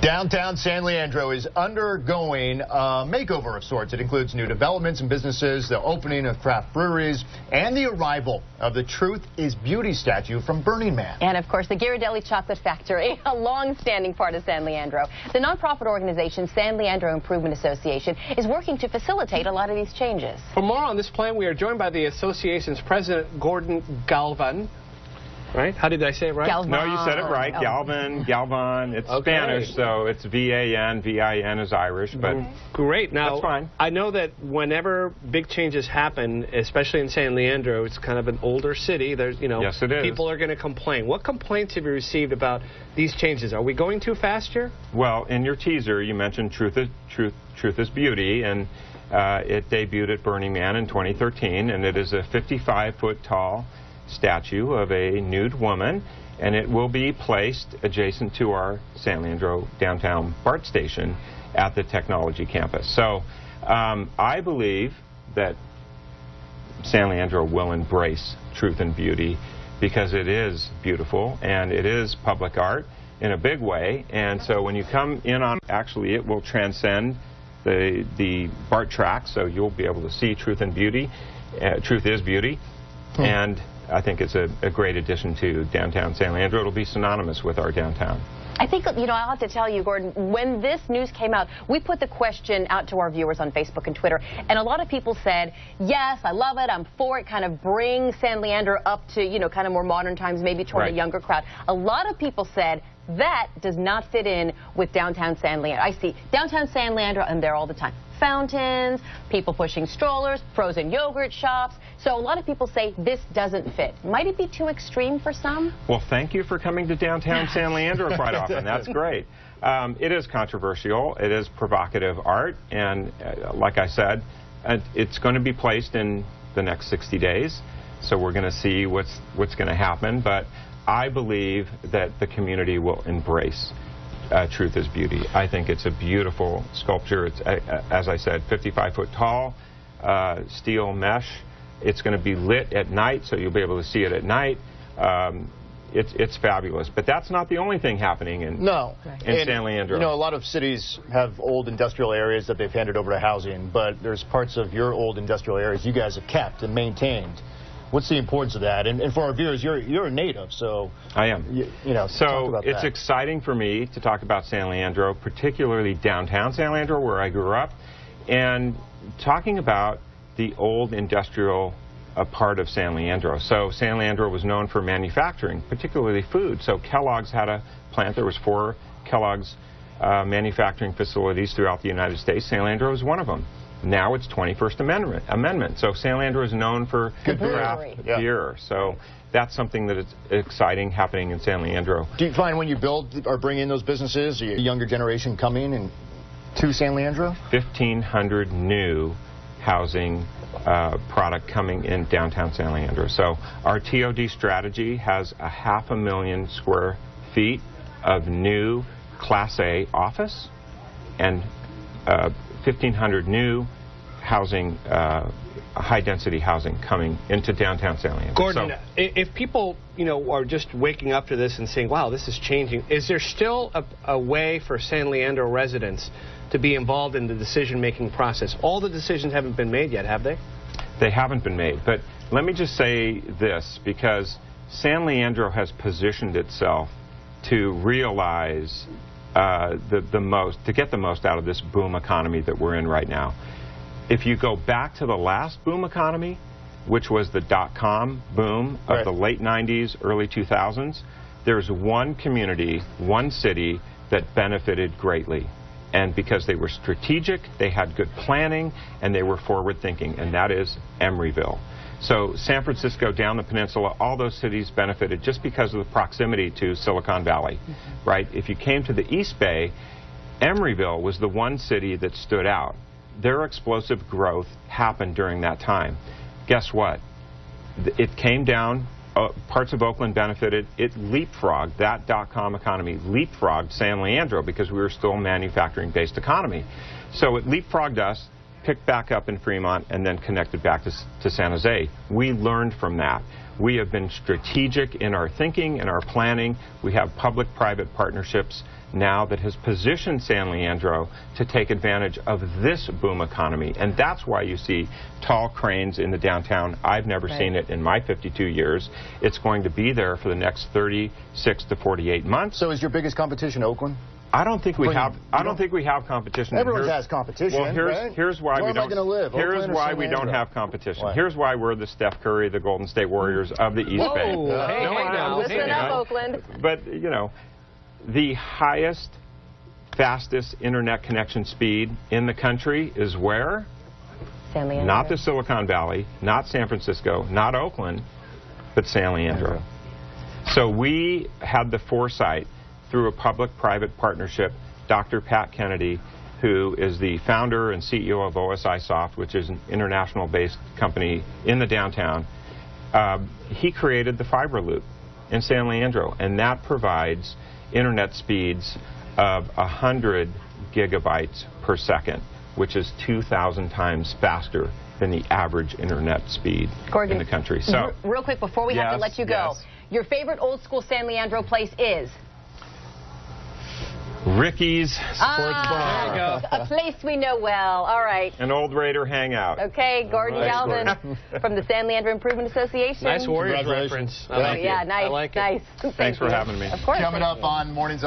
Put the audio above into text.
Downtown San Leandro is undergoing a makeover of sorts. It includes new developments and businesses, the opening of craft breweries, and the arrival of the Truth is Beauty statue from Burning Man. And, of course, the Ghirardelli Chocolate Factory, a long-standing part of San Leandro. The nonprofit organization San Leandro Improvement Association is working to facilitate a lot of these changes. For more on this plan, we are joined by the association's president, Gordon Galvan. Right? How did I say it right? Galvan. No, you said it right. Galvan, Galvan. It's Spanish, so it's V-A-N. V-I-N is Irish, but great. Now, that's fine. I know that whenever big changes happen, especially in San Leandro, it's kind of an older city. There's, yes, it is. People are going to complain. What complaints have you received about these changes? Are we going too fast here? Well, in your teaser, you mentioned Truth is Beauty, and it debuted at Burning Man in 2013, and it is a 55-foot tall statue of a nude woman, and it will be placed adjacent to our San Leandro downtown BART station at the technology campus. So I believe that San Leandro will embrace truth and beauty because it is beautiful and it is public art in a big way, and so when you come in on, actually it will transcend the BART track, so you'll be able to see truth and beauty. Truth is beauty. And I think it's a great addition to downtown San Leandro. It'll be synonymous with our downtown. I think, I'll have to tell you, Gordon, when this news came out, we put the question out to our viewers on Facebook and Twitter, and a lot of people said, yes, I love it, I'm for it, kind of bring San Leandro up to, kind of more modern times, maybe toward a younger crowd. A lot of people said, that does not fit in with downtown San Leandro. I see downtown San Leandro, I'm there all the time. Fountains, people pushing strollers, frozen yogurt shops. So a lot of people say this doesn't fit. Might it be too extreme for some? Well, thank you for coming to downtown San Leandro quite often. That's great. It is controversial. It is provocative art. And like I said, it's going to be placed in the next 60 days. So we're going to see what's going to happen. But I believe that the community will embrace Truth is Beauty. I think it's a beautiful sculpture. It's, as I said, 55-foot tall, steel mesh. It's going to be lit at night, so you'll be able to see it at night. It's fabulous. But that's not the only thing happening in San Leandro. A lot of cities have old industrial areas that they've handed over to housing, but there's parts of your old industrial areas you guys have kept and maintained. What's the importance of that? And for our viewers, you're a native, so I am. So it's exciting for me to talk about San Leandro, particularly downtown San Leandro, where I grew up, and talking about the old industrial part of San Leandro. So San Leandro was known for manufacturing, particularly food. So Kellogg's had a plant. There was 4 Kellogg's manufacturing facilities throughout the United States. San Leandro was one of them. Now it's 21st Amendment. So San Leandro is known for craft beer. So that's something that is exciting happening in San Leandro. Do you find when you build or bring in those businesses, a younger generation coming to San Leandro? 1,500 new housing product coming in downtown San Leandro. So our TOD strategy has 500,000 square feet of new Class A office and 1,500 new housing, high-density housing coming into downtown San Leandro. Gordon, if people, are just waking up to this and saying, wow, this is changing, is there still a way for San Leandro residents to be involved in the decision-making process? All the decisions haven't been made yet, have they? They haven't been made, but let me just say this, because San Leandro has positioned itself to realize to get the most out of this boom economy that we're in right now. If you go back to the last boom economy, which was the .com boom of the late 90s, early 2000s, there's one community, one city that benefited greatly. And because they were strategic, they had good planning, and they were forward-thinking, and that is Emeryville. So San Francisco, down the peninsula, all those cities benefited just because of the proximity to Silicon Valley, right? If you came to the East Bay, Emeryville was the one city that stood out. Their explosive growth happened during that time. Guess what? It came down, parts of Oakland benefited. It leapfrogged, that .com economy leapfrogged San Leandro because we were still a manufacturing-based economy. So it leapfrogged us, picked back up in Fremont, and then connected back to San Jose. We learned from that. We have been strategic in our thinking and our planning. We have public-private partnerships now that has positioned San Leandro to take advantage of this boom economy. And that's why you see tall cranes in the downtown. I've never seen it in my 52 years. It's going to be there for the next 36 to 48 months. So is your biggest competition Oakland? I don't think we have. I don't think we have competition. Everyone has competition. Well, here's why we don't. Here's why we don't have competition. What? Here's why we're the Steph Curry, the Golden State Warriors of the East Bay. Listen up, Oakland. But you know, the highest, fastest internet connection speed in the country is where? San Leandro. Not the Silicon Valley, not San Francisco, not Oakland, but San Leandro. So we had the foresight, through a public-private partnership, Dr. Pat Kennedy, who is the founder and CEO of OSI Soft, which is an international-based company in the downtown, he created the fiber loop in San Leandro, and that provides internet speeds of 100 gigabytes per second, which is 2,000 times faster than the average internet speed in the country. So, real quick, before we have to let you go, your favorite old-school San Leandro place is? Ricky's Sports Bar. There you go. A place we know well. All right. An old Raider hangout. Okay, Gordon Galvan from the San Leandro Improvement Association. Nice Warriors reference. Yeah, nice. I like it. Nice. Thanks for having me. Of course. Coming up on Mornings